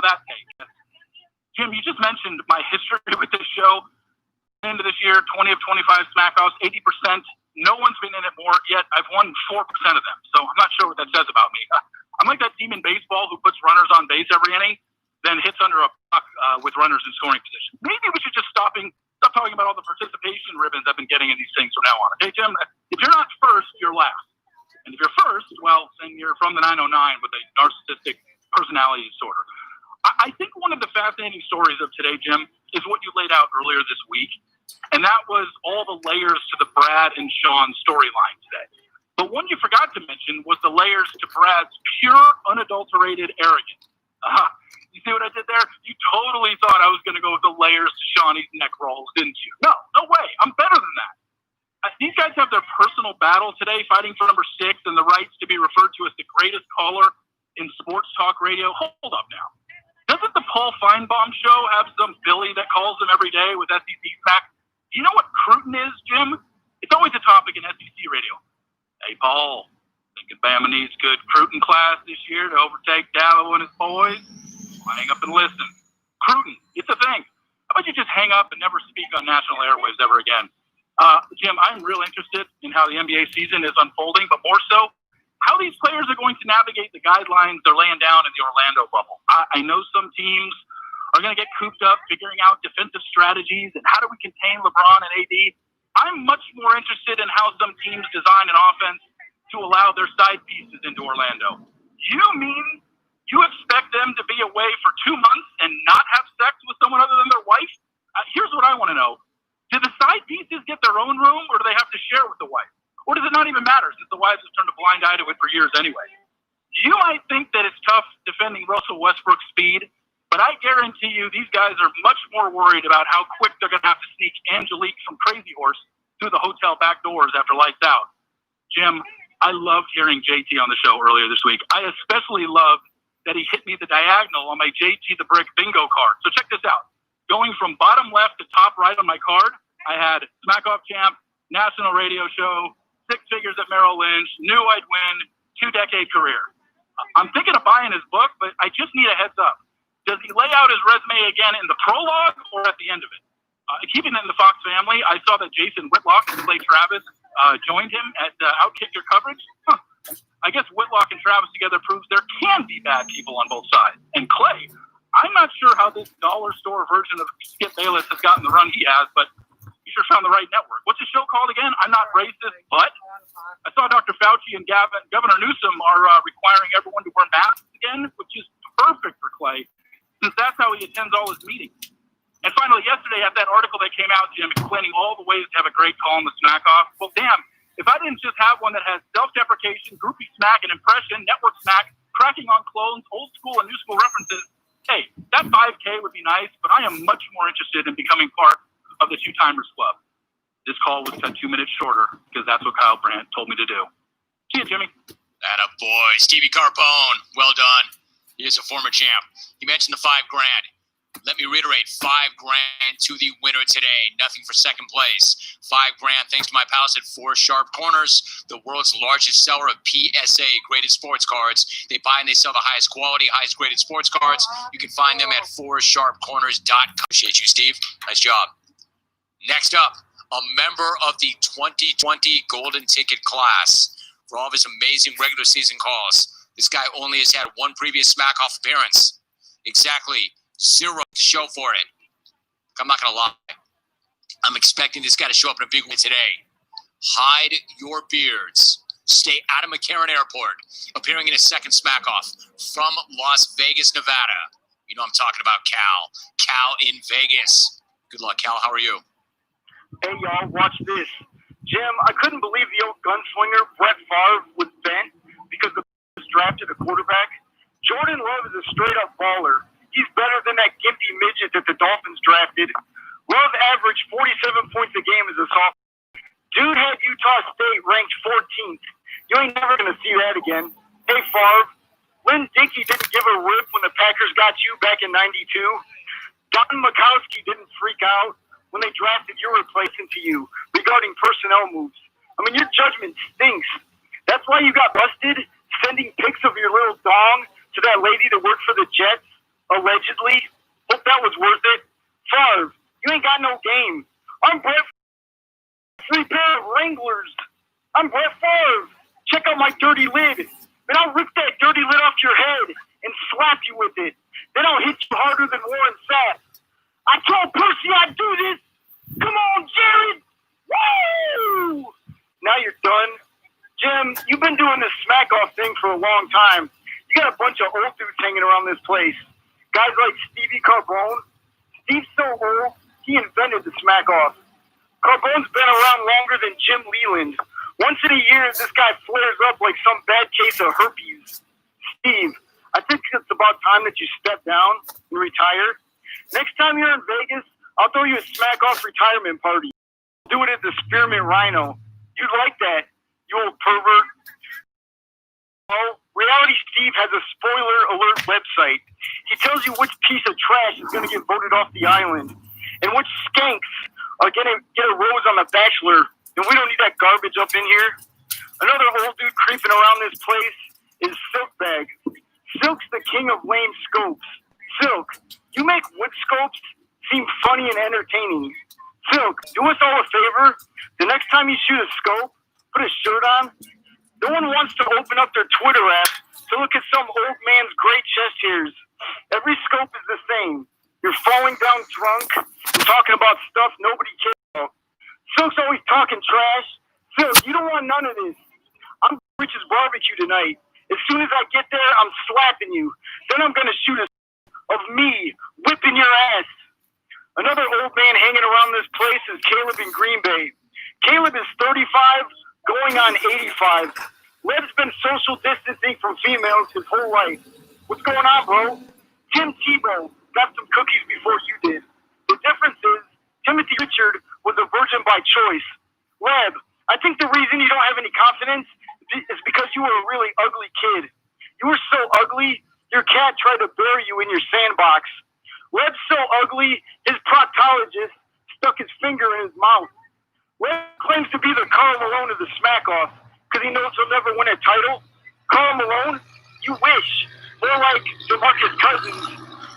for that take. Jim, you just mentioned my history with this show. Into this year, 20 of 25 Smackoffs, 80%. No one's been in it more yet. I've won 4% of them, so I'm not sure what that says about me. I'm like that team in baseball who puts runners on base every inning, then hits under a puck with runners in scoring position. Maybe we should just stop talking about all the participation ribbons I've been getting in these things from now on. Okay, Jim, if you're not first, you're last. And if you're first, well, then you're from the 909 with a narcissistic personality disorder. I think one of the fascinating stories of today, Jim, is what you laid out earlier this week. And that was all the layers to the Brad and Sean storyline today. But one you forgot to mention was the layers to Brad's pure, unadulterated arrogance. You see what I did there? You totally thought I was going to go with the layers to Shawnee's neck rolls, didn't you? No way. I'm better than that. These guys have their personal battle today, fighting for number 6 and the rights to be referred to as the greatest caller in sports talk radio. Hold up now. Doesn't the Paul Feinbaum show have some Billy that calls them every day with SEC Smack? Do you know what Cruton is, Jim? It's always a topic in SEC radio. Hey, Paul, thinking Bama needs good Cruton class this year to overtake Dabo and his boys? Well, hang up and listen. Cruton, it's a thing. How about you just hang up and never speak on national airwaves ever again? Jim, I'm real interested in how the NBA season is unfolding, but more so, how these players are going to navigate the guidelines they're laying down in the Orlando bubble. I know some teams are going to get cooped up figuring out defensive strategies and how do we contain LeBron and AD. I'm much more interested in how some teams design an offense to allow their side pieces into Orlando. You mean you expect them to be away for 2 months and not have sex with someone other than their wife? Here's what I want to know. Do the side pieces get their own room, or do they have to share with the wife? Or does it not even matter since the wives have turned a blind eye to it for years anyway? You might think that it's tough defending Russell Westbrook's speed, but I guarantee you these guys are much more worried about how quick they're going to have to sneak Angelique from Crazy Horse through the hotel back doors after lights out. Jim, I loved hearing JT on the show earlier this week. I especially loved that he hit me the diagonal on my JT the Brick bingo card. So check this out. Going from bottom left to top right on my card, I had Smackoff Champ, National Radio Show, 6 figures at Merrill Lynch, knew I'd win, 2-decade career. I'm thinking of buying his book, but I just need a heads up. Does he lay out his resume again in the prologue or at the end of it? Keeping it in the Fox family, I saw that Jason Whitlock and Clay Travis joined him at Outkick Your Coverage. I guess Whitlock and Travis together proves there can be bad people on both sides. And Clay, I'm not sure how this dollar store version of Skip Bayless has gotten the run he has, but he sure found the right network. What's the show called again? I'm Not Racist, but I saw Dr. Fauci and Governor Newsom are requiring everyone to wear masks again, which is perfect for Clay, since that's how he attends all his meetings. And finally, yesterday, at that article that came out, Jim, explaining all the ways to have a great call in the Smackoff, well, damn, if I didn't just have one that has self-deprecation, groupie smack, and impression, network smack, cracking on clones, old school and new school references, hey, that 5K would be nice, but I am much more interested in becoming part of the Two Timers Club. This call was cut 2 minutes shorter because that's what Kyle Brandt told me to do. See you, Jimmy. Atta boy, Stevie Carbone. Well done. He is a former champ. He mentioned the $5,000. Let me reiterate, $5,000 to the winner today. Nothing for second place. $5,000 thanks to my pals at 4 Sharp Corners, the world's largest seller of PSA graded sports cards. They buy and they sell the highest quality, highest graded sports cards. You can find them at 4sharpcorners.com. Appreciate you, Steve. Nice job. Next up, a member of the 2020 Golden Ticket class. For all of his amazing regular season calls, this guy only has had 1 previous Smackoff appearance. Exactly 0 to show for it. I'm not going to lie. I'm expecting this guy to show up in a big way today. Hide your beards. Stay out of McCarran Airport. Appearing in his second Smackoff from Las Vegas, Nevada. You know I'm talking about Cal. Cal in Vegas. Good luck, Cal. How are you? Hey, y'all, watch this. Jim, I couldn't believe the old gunslinger Brett Favre was bent because the was drafted a quarterback. Jordan Love is a straight-up baller. He's better than that gimpy midget that the Dolphins drafted. Love averaged 47 points a game as a sophomore. Dude had Utah State ranked 14th. You ain't never going to see that again. Hey, Favre, Lynn Dickey didn't give a rip when the Packers got you back in '92. Don Makowski didn't freak out when they drafted your replacement to you regarding personnel moves. I mean, your judgment stinks. That's why you got busted sending pics of your little dong to that lady that worked for the Jets. allegedly. Hope that was worth it. Favre, you ain't got no game. I'm Brett. Free pair of Wranglers. I'm Brett Favre. Check out my dirty lid. Then I'll rip that dirty lid off your head and slap you with it. Then I'll hit you harder than Warren Sapp. I told Percy I'd do this. Come on, Jared. Woo! Now you're done. Jim, you've been doing this Smackoff thing for a long time. You got a bunch of old dudes hanging around this place. Guys like Stevie Carbone. Steve's so old, he invented the Smackoff. Carbone's been around longer than Jim Leland. Once in a year, this guy flares up like some bad case of herpes. Steve, I think it's about time that you step down and retire. Next time you're in Vegas, I'll throw you a Smackoff retirement party. Do it at the Spearmint Rhino. You'd like that, you old pervert. Oh, Reality Steve has a spoiler alert website. He tells you which piece of trash is going to get voted off the island and which skanks are going to get a rose on The Bachelor. And we don't need that garbage up in here. Another old dude creeping around this place is Silkbag. Silk's the king of lame scopes. Silk, you make wood scopes seem funny and entertaining. Silk, do us all a favor. The next time you shoot a scope, put a shirt on. No one wants to open up their Twitter app to look at some old man's great chest hairs. Every scope is the same. You're falling down drunk and talking about stuff nobody cares about. Silk's always talking trash. Silk, you don't want none of this. I'm Rich's barbecue tonight. As soon as I get there, I'm slapping you. Then I'm going to shoot a of me whipping your ass. Another old man hanging around this place is Caleb in Green Bay. Caleb is 35, going on 85. Leb's been social distancing from females his whole life. What's going on, bro? Tim Tebow got some cookies before you did. The difference is, Timothy Richard was a virgin by choice. Leb, I think the reason you don't have any confidence is because you were a really ugly kid. You were so ugly, your cat tried to bury you in your sandbox. Leb's so ugly, his proctologist stuck his finger in his mouth. Leb claims to be the Karl Malone of the Smackoff because he knows he'll never win a title. Karl Malone? You wish. More like DeMarcus Cousins.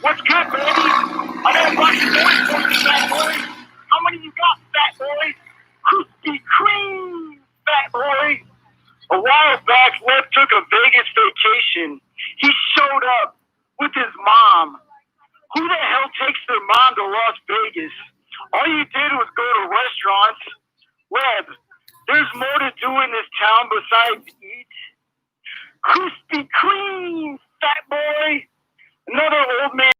What's good, baby? I got a bunch of boys for you, fat boy. How many you got, fat boy? Krispy Kreme, fat boy. A while back, Leb took a Vegas vacation. He showed up with his mom. Who the hell takes their mom to Las Vegas? All you did was go to restaurants. Leb, there's more to do in this town besides eat. Krispy Kreme, fat boy. Another old man.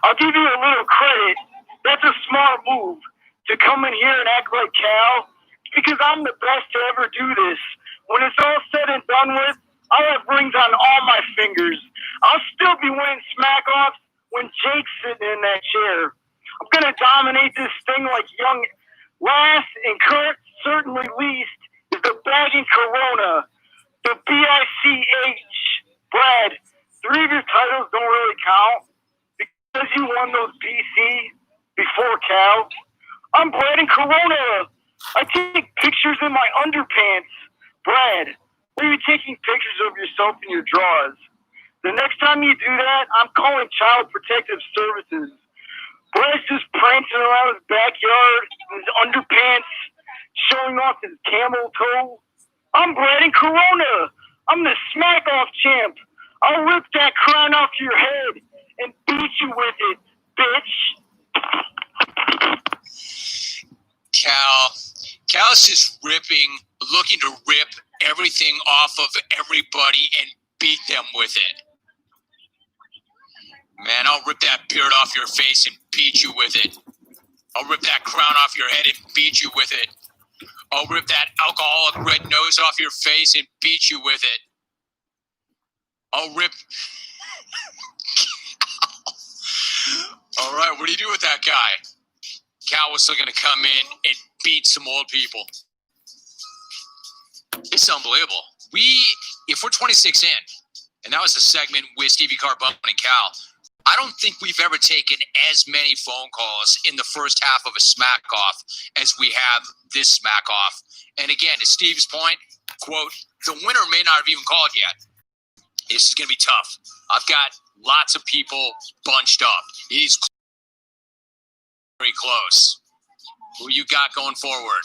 I'll give you a little credit. That's a smart move to come in here and act like Cal because I'm the best to ever do this. When it's all said and done with, I'll have rings on all my fingers. I'll still be winning Smackoffs when Jake's sitting in that chair. I'm going to dominate this thing like young. Last and current, certainly least, is the bagging Corona. The BICH. Brad, 3 of your titles don't really count because you won those BC before Cal. I'm Brad and Corona. I take pictures in my underpants. Brad, why are you taking pictures of yourself in your drawers? The next time you do that, I'm calling Child Protective Services. Brad's just prancing around his backyard in his underpants, showing off his camel toe. I'm Brad and Corona. I'm the Smackoff champ. I'll rip that crown off your head and beat you with it, bitch. Cal's just looking to rip everything off of everybody and beat them with it. Man, I'll rip that beard off your face and beat you with it. I'll rip that crown off your head and beat you with it. I'll rip that alcoholic red nose off your face and beat you with it. I'll rip... All right, what do you do with that guy? Cal was still going to come in and beat some old people. It's unbelievable. If we're 26 in, and that was a segment with Stevie Carbone and Cal, I don't think we've ever taken as many phone calls in the first half of a Smackoff as we have this Smackoff. And again, to Steve's point, quote, the winner may not have even called yet. This is going to be tough. I've got lots of people bunched up. It is very close. Who you got going forward?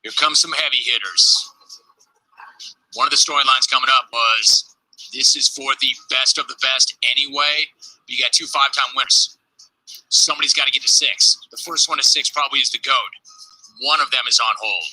Here comes some heavy hitters. One of the storylines coming up was this is for the best of the best anyway. But you got 2 5-time winners. Somebody's got to get to 6. The first one to 6 probably is the GOAT. One of them is on hold.